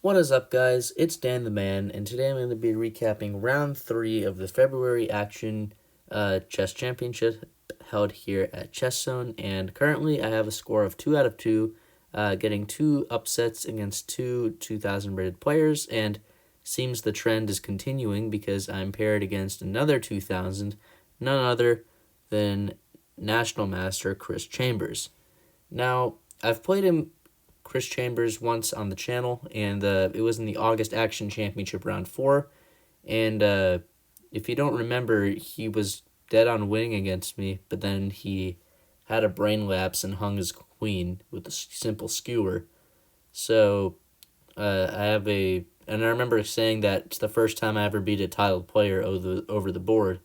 What is up, guys? It's Dan the Man, and today I'm going to be recapping round 3 of the February Action Chess Championship held here at Chess Zone. And currently, I have a score of 2 out of 2, getting 2 upsets against 2,000 rated players. And seems the trend is continuing because I'm paired against another 2,000, none other than National Master Chris Chambers. Now, I've played him Chris Chambers once on the channel, and it was in the August Action Championship round 4. And if you don't remember, he was dead on winning against me, but then he had a brain lapse and hung his queen with a simple skewer. So and I remember saying that it's the first time I ever beat a titled player over the board.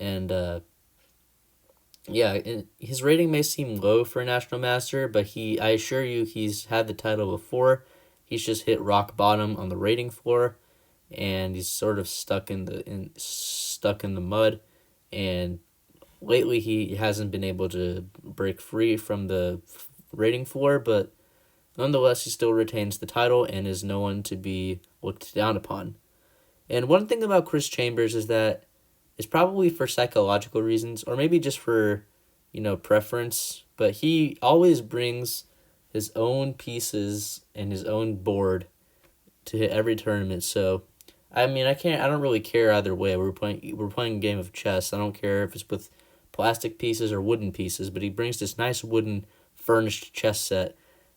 And yeah, his rating may seem low for a National Master, but I assure you, he's had the title before. He's just hit rock bottom on the rating floor, and he's sort of stuck in the mud. And lately, he hasn't been able to break free from the rating floor, but nonetheless, he still retains the title and is no one to be looked down upon. And one thing about Chris Chambers is that it's probably for psychological reasons, or maybe just for, preference, but he always brings his own pieces and his own board to hit every tournament. So, I mean, I don't really care either way. We're playing a game of chess. I don't care if it's with plastic pieces or wooden pieces, but he brings this nice wooden furnished chess set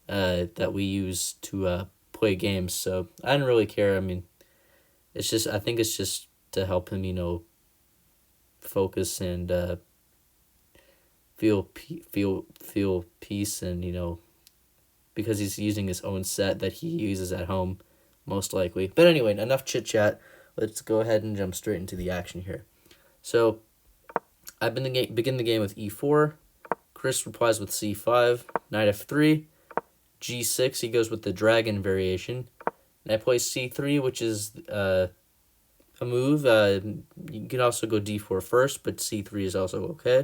that we use to play games. So, I didn't really care. I mean, I think it's just to help him, focus and feel peace, and because he's using his own set that he uses at home, most likely. But anyway, enough chit chat. Let's go ahead and jump straight into the action here. So I begin the game with e4. Chris replies with c5, knight f3, g6. He goes with the dragon variation, and I play c3, which is a move. You can also go d4 first, but c3 is also okay.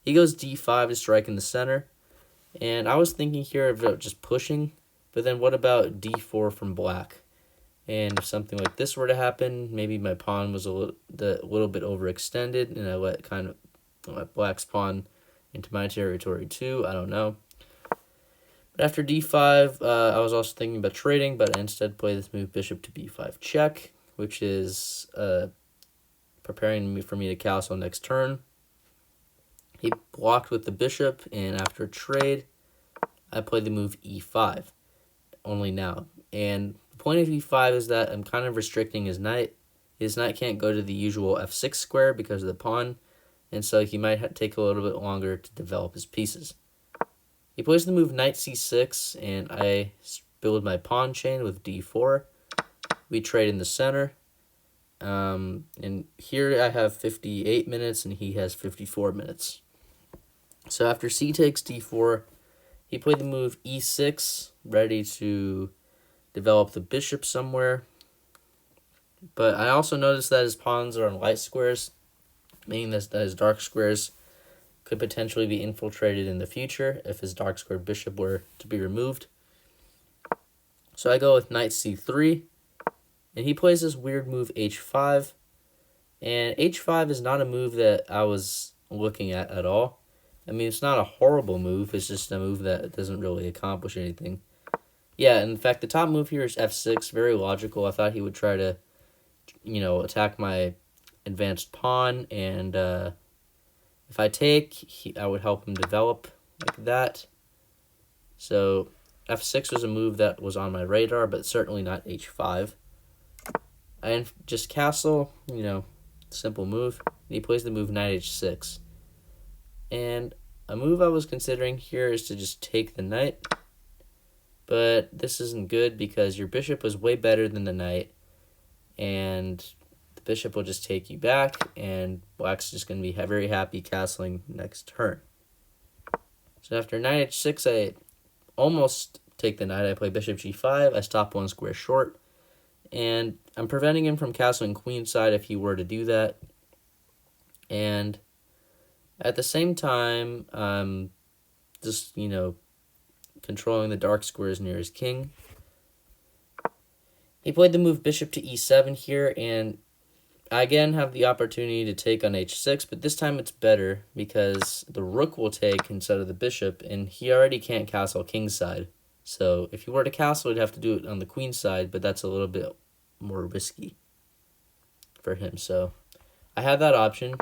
He goes d5 to strike in the center, and I was thinking here about just pushing, but then what about d4 from black? And if something like this were to happen, maybe my pawn was a little bit overextended, and I let black's pawn into my territory too. I don't know. But after d5, I was also thinking about trading, but I instead play this move bishop to b5 check, which is preparing for me to castle next turn. He blocked with the bishop, and after trade, I play the move e5, only now. And the point of e5 is that I'm kind of restricting his knight. His knight can't go to the usual f6 square because of the pawn, and so he might take a little bit longer to develop his pieces. He plays the move knight c6, and I build my pawn chain with d4. We trade in the center. And here I have 58 minutes, and he has 54 minutes. So after c takes d4, he played the move e6, ready to develop the bishop somewhere. But I also noticed that his pawns are on light squares, meaning that his dark squares could potentially be infiltrated in the future if his dark square bishop were to be removed. So I go with knight c3, and he plays this weird move h5. And h5 is not a move that I was looking at all. I mean, it's not a horrible move. It's just a move that doesn't really accomplish anything. Yeah, in fact, the top move here is f6. Very logical. I thought he would try to, attack my advanced pawn. And if I take, I would help him develop like that. So f6 was a move that was on my radar, but certainly not h5. And just castle, simple move. And he plays the move knight h6. And a move I was considering here is to just take the knight. But this isn't good because your bishop was way better than the knight. And the bishop will just take you back. And black's just going to be very happy castling next turn. So after knight h6, I almost take the knight. I play bishop g5. I stop one square short. And I'm preventing him from castling queenside if he were to do that. And at the same time, just, controlling the dark squares near his king. He played the move bishop to e7 here, and I again have the opportunity to take on h6, but this time it's better because the rook will take instead of the bishop, and he already can't castle kingside. So if he were to castle, he'd have to do it on the queen side, but that's a little bit more risky for him. So I had that option.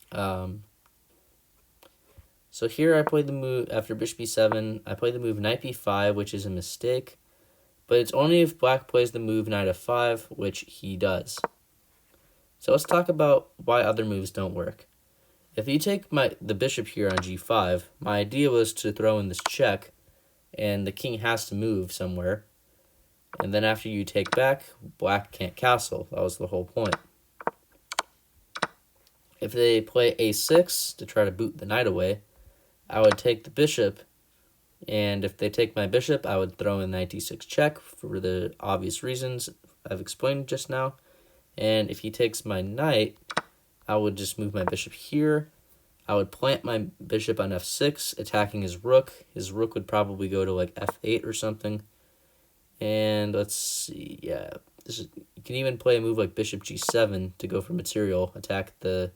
So here I played the move, after bishop e7, I played the move knight b5, which is a mistake. But it's only if black plays the move knight f5, which he does. So let's talk about why other moves don't work. If you take the bishop here on g5, my idea was to throw in this check, and the king has to move somewhere. And then after you take back, black can't castle. That was the whole point. If they play a6 to try to boot the knight away, I would take the bishop, and if they take my bishop, I would throw in knight d6 check for the obvious reasons I've explained just now. And if he takes my knight, I would just move my bishop here. I would plant my bishop on f6, attacking his rook. His rook would probably go to like f8 or something. And let's see, yeah, you can even play a move like bishop g7 to go for material, attack the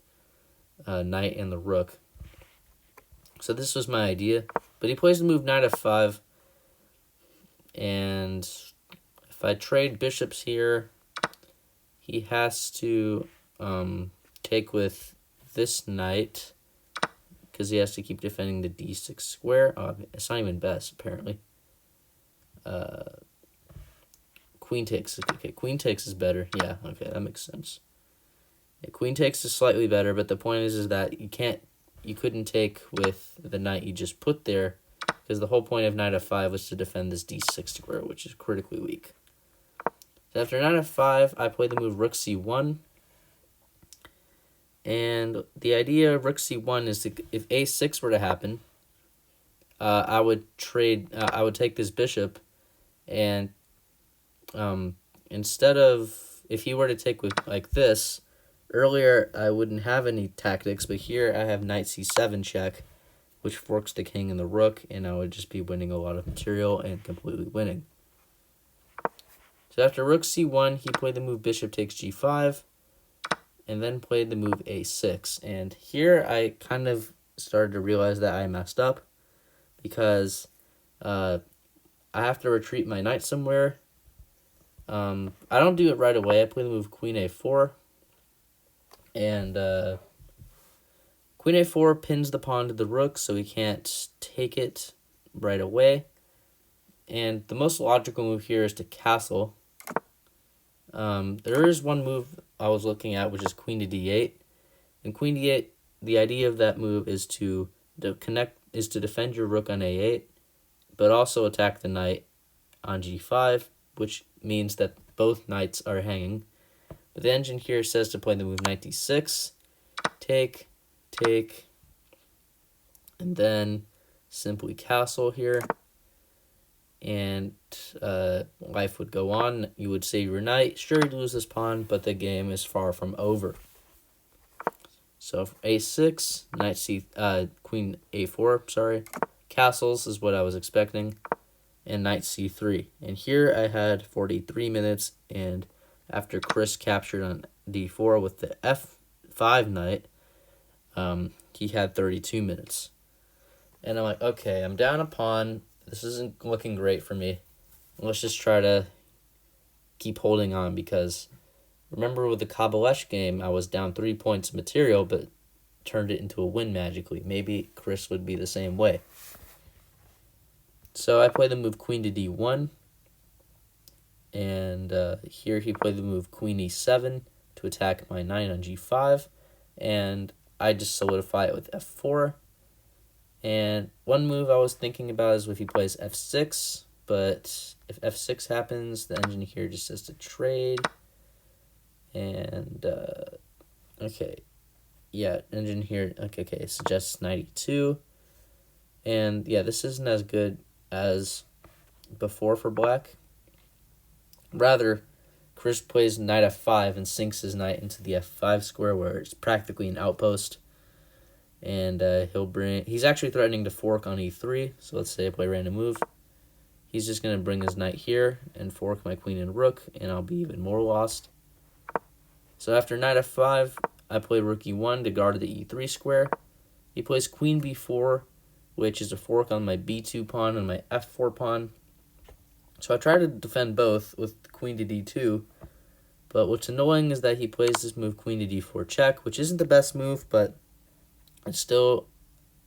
knight and the rook. So this was my idea, but he plays the move knight f5, and if I trade bishops here, he has to take with this knight, because he has to keep defending the d6 square. Oh, it's not even best, apparently. Queen takes. Okay, queen takes is better. Yeah, okay, that makes sense. Yeah, queen takes is slightly better, but the point is that you couldn't take with the knight you just put there, because the whole point of knight f5 was to defend this d6 square, which is critically weak. So after knight f5, I play the move rook c1. And the idea of rook c1 is if a6 were to happen, I would take this bishop, and instead of, if he were to take with like this, earlier I wouldn't have any tactics, but here I have knight c7 check, which forks the king and the rook, and I would just be winning a lot of material and completely winning. So after rook c1, he played the move bishop takes g5, and then played the move a6. And here I kind of started to realize that I messed up, because I have to retreat my knight somewhere. I don't do it right away. I play the move queen a4. And queen a4 pins the pawn to the rook, so he can't take it right away. And the most logical move here is to castle. There is one move I was looking at, which is queen to d8. And queen d8, the idea of that move is to defend your rook on a8, but also attack the knight on g5, which means that both knights are hanging. But the engine here says to play the move knight d6, take, and then simply castle here, and life would go on. You would save your knight. Sure, you'd lose this pawn, but the game is far from over. So a6, queen a4, sorry, castles is what I was expecting, and knight c3. And here I had 43 minutes, and after Chris captured on d4 with the f5 knight, he had 32 minutes. And I'm like, okay, I'm down a pawn. This isn't looking great for me. Let's just try to keep holding on, because remember with the Kabalesh game, I was down 3 points of material, but turned it into a win magically. Maybe Chris would be the same way. So I play the move queen to d1. And here he played the move queen e7 to attack my knight on g5. And I just solidify it with f4. And one move I was thinking about is if he plays f6. But if f6 happens, the engine here just says to trade. And, okay. Yeah, engine here, okay, suggests knight e2. And, yeah, this isn't as good as before for black. Rather, Chris plays knight f5 and sinks his knight into the f5 square, where it's practically an outpost. And he's actually threatening to fork on e3. So let's say I play random move. he's just going to bring his knight here and fork my queen and rook, and I'll be even more lost. So after knight f5, I play rook e1 to guard the e3 square. He plays queen b4, which is a fork on my b2 pawn and my f4 pawn. So I try to defend both with queen to d2, but what's annoying is that he plays this move queen to d4 check, which isn't the best move, but it's still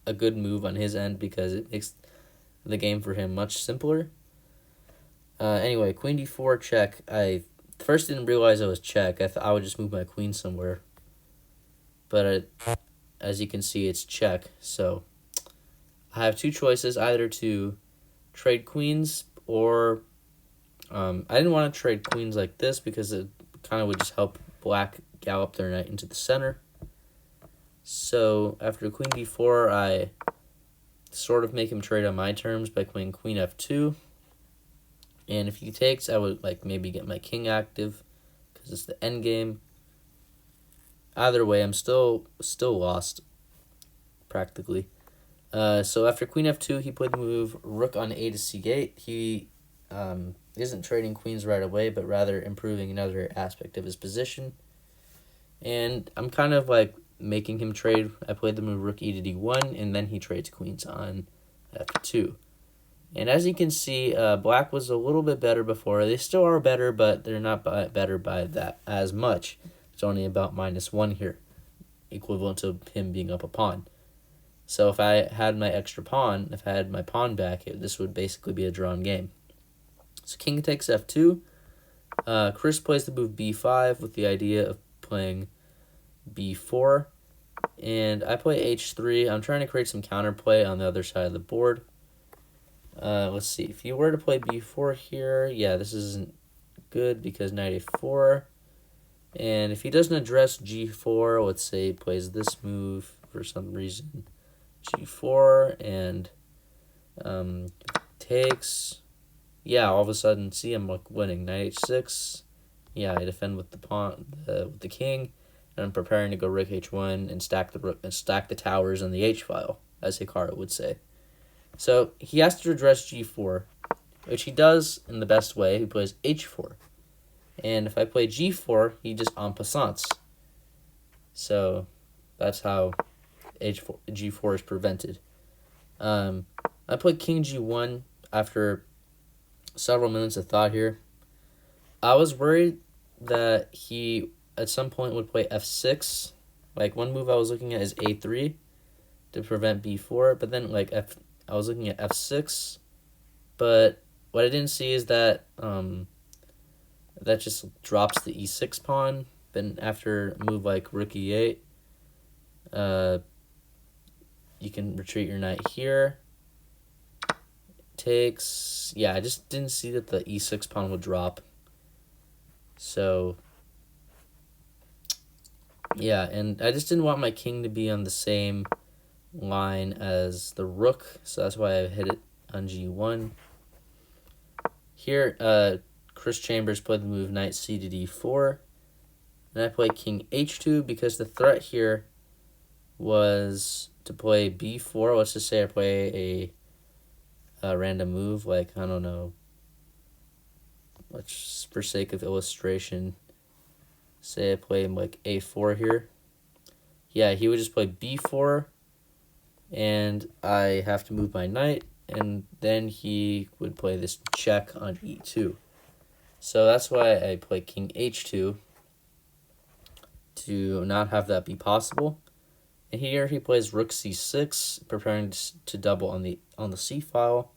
a good move on his end because it makes the game for him much simpler. Anyway, queen d4 check. I first didn't realize it was check. I thought I would just move my queen somewhere, but as you can see, it's check. So I have two choices, either to trade queens or I didn't want to trade queens like this because it kind of would just help black gallop their knight into the center. So after queen d4, I sort of make him trade on my terms by playing queen f2. And if he takes, I would like maybe get my king active because it's the end game. Either way, I'm still lost practically. So after queen f2, he played the move rook on a to c8. He isn't trading queens right away, but rather improving another aspect of his position. And I'm kind of like making him trade. I played the move rook e to d1, and then he trades queens on f2. And as you can see, black was a little bit better before. They still are better, but they're not better by that as much. It's only about -1 here, equivalent to him being up a pawn. So if I had my extra pawn, if I had my pawn back, this would basically be a drawn game. So king takes f2. Chris plays the move b5 with the idea of playing b4. And I play h3. I'm trying to create some counterplay on the other side of the board. Let's see. If you were to play b4 here, yeah, this isn't good because knight a4. And if he doesn't address g4, let's say he plays this move for some reason, g4, and takes. Yeah, all of a sudden, see, I'm like winning. Knight h6. Yeah, I defend with the pawn, with the king, and I'm preparing to go rook h1 and stack the towers on the h file, as Hikaru would say. So he has to address g4, which he does in the best way. He plays h4. And if I play g4, he just en passants. So that's how g4 is prevented. I played king g1 after several minutes of thought here. I was worried that he at some point would play f6. Like one move I was looking at is a3 to prevent b4, but then like I was looking at f6, but what I didn't see is that that just drops the e6 pawn. Then after a move like rook e8, you can retreat your knight here. Takes. Yeah, I just didn't see that the e6 pawn would drop. So yeah, and I just didn't want my king to be on the same line as the rook, so that's why I hit it on g1. Here, Chris Chambers played the move knight c to d4, and I played king h2 because the threat here was to play b4. Let's just say I play a random move, like, I don't know, let's, for sake of illustration, say I play like a4 here. Yeah, he would just play b4, and I have to move my knight, and then he would play this check on e2. So that's why I play king h2, to not have that be possible. And here he plays rook c6, preparing to double on the c file.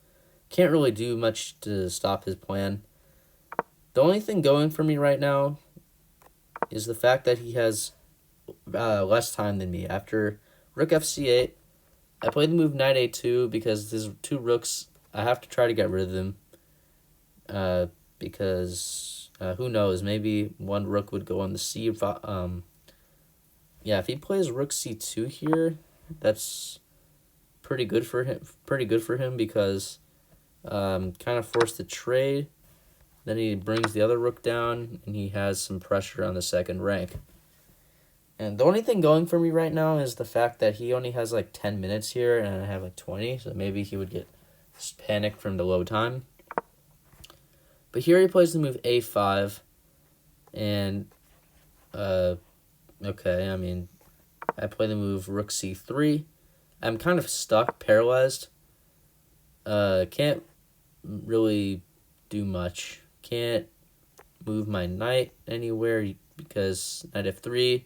Can't really do much to stop his plan. The only thing going for me right now is the fact that he has less time than me. After rook fc8, I played the move knight a2 because there's two rooks. I have to try to get rid of them because who knows, maybe one rook would go on the c. Yeah, if he plays rook c2 here, that's pretty good for him because kind of forced to trade. Then he brings the other rook down, and he has some pressure on the second rank. And the only thing going for me right now is the fact that he only has like 10 minutes here, and I have like 20, so maybe he would get panicked from the low time. But here he plays the move a5, and okay, I mean, I play the move rook c3. I'm kind of stuck, paralyzed. Can't really do much. Can't move my knight anywhere because knight f3.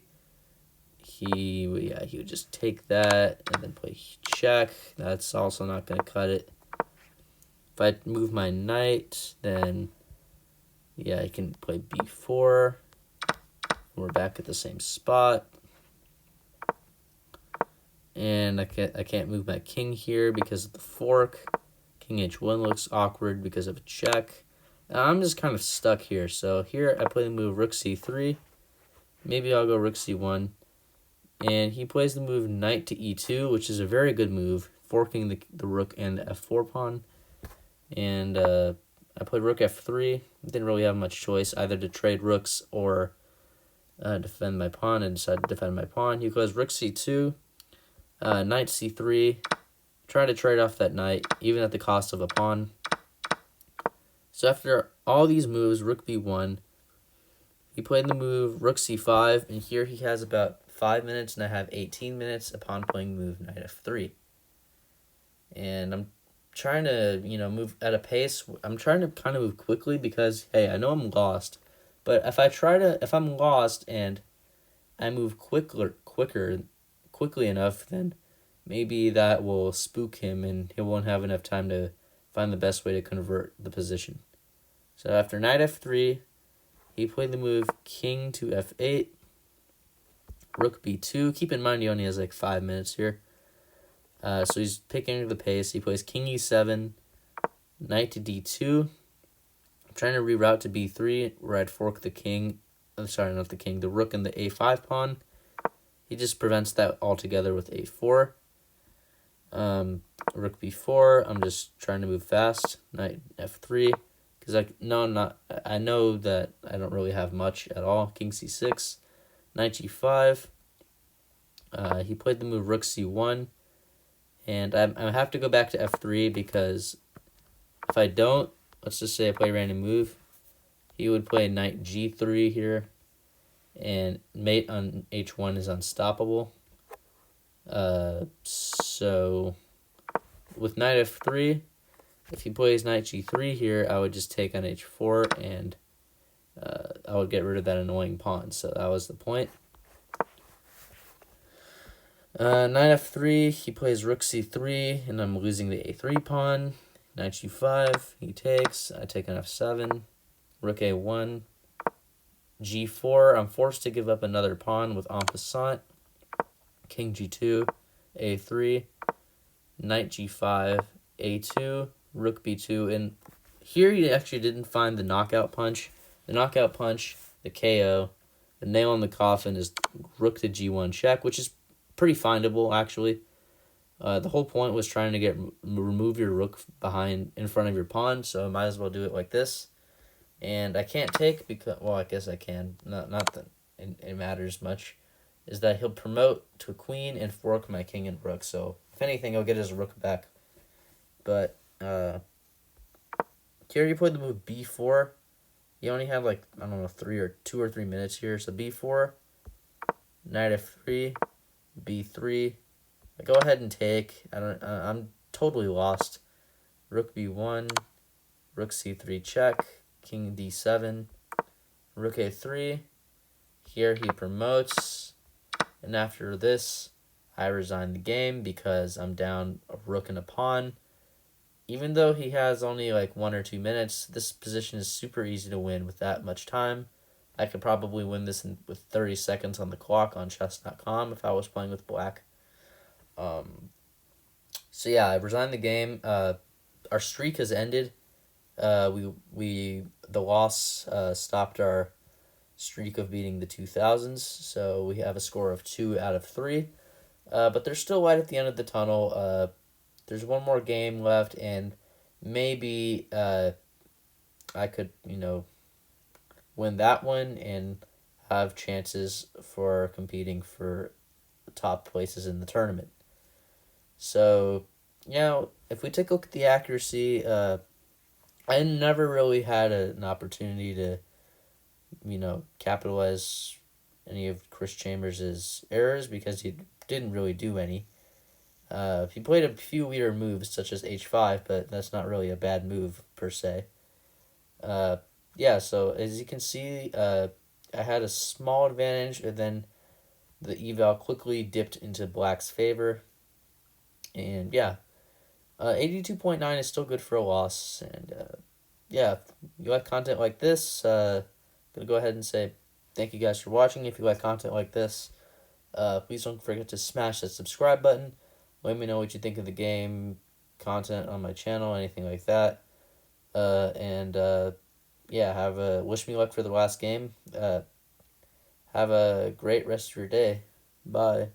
He would just take that and then play check. That's also not going to cut it. If I move my knight, then yeah, I can play b4. We're back at the same spot. And I can't move my king here because of the fork. King h1 looks awkward because of a check. I'm just kind of stuck here. So here I play the move rook c3. Maybe I'll go rook c1. And he plays the move knight to e2, which is a very good move, forking the rook and the f4 pawn. And I played rook f3. Didn't really have much choice, either to trade rooks or defend my pawn, and decided to defend my pawn. He plays rook c2, knight c3. Try to trade off that knight, even at the cost of a pawn. So after all these moves, rook b1, he played the move rook c5, and here he has about 5 minutes, and I have 18 minutes upon playing move knight f3. And I'm trying to, move at a pace. I'm trying to kind of move quickly because, hey, I know I'm lost. But if I'm lost and I move quickly enough, then maybe that will spook him and he won't have enough time to find the best way to convert the position. So after knight f3, he played the move king to f8, rook b2. Keep in mind he only has like 5 minutes here. So he's picking the pace. He plays king e7, knight to d2. I'm trying to reroute to b3, where I'd fork the king. Sorry, not the king, the rook and the a5 pawn. He just prevents that altogether with a4. Rook b4. I'm just trying to move fast. Knight f3. Because I know that I don't really have much at all. King c6, knight g5. He played the move rook c1. And I have to go back to f3 because if I don't, let's just say I play a random move, he would play knight g3 here, and mate on h1 is unstoppable. So with knight f3, if he plays knight g3 here, I would just take on h4, and I would get rid of that annoying pawn. So that was the point. Knight f3, he plays rook c3, and I'm losing the a3 pawn. Knight g5, he takes, I take on f7, rook a1, g4, I'm forced to give up another pawn with en passant, king g2, a3, knight g5, a2, rook b2, and here you actually didn't find the knockout punch. The knockout punch, the KO, the nail in the coffin is rook to g1 check, which is pretty findable, actually. The whole point was trying to remove your rook in front of your pawn, so I might as well do it like this. And I can't take because, well, I guess I can. Not that it matters much. Is that he'll promote to a queen and fork my king and rook. So if anything, he'll get his rook back. But here you played the move b4. You only have like, I don't know, 2 or 3 minutes here. So b4, knight f3, b3. I go ahead and take. I'm totally lost. Rook b1, rook c3 check, king d7, rook a3. Here he promotes, and after this, I resign the game because I'm down a rook and a pawn. Even though he has only like 1 or 2 minutes, this position is super easy to win with that much time. I could probably win this with 30 seconds on the clock on chess.com if I was playing with black. So yeah, I resigned the game. Our streak has ended. The loss stopped our streak of beating the 2000s. So we have a score of 2 out of 3. But there's still light at the end of the tunnel. There's one more game left, and maybe I could win that one and have chances for competing for top places in the tournament. So, if we take a look at the accuracy, I never really had an opportunity to, capitalize any of Chris Chambers' errors because he didn't really do any. He played a few weird moves such as h5, but that's not really a bad move per se. Uh, yeah, so as you can see, I had a small advantage, and then the eval quickly dipped into black's favor. And yeah, 82.9 is still good for a loss. And yeah, if you like content like this, gonna go ahead and say thank you guys for watching. If you like content like this, please don't forget to smash that subscribe button. Let me know what you think of the game, content on my channel, anything like that. And yeah, wish me luck for the last game. Have a great rest of your day. Bye.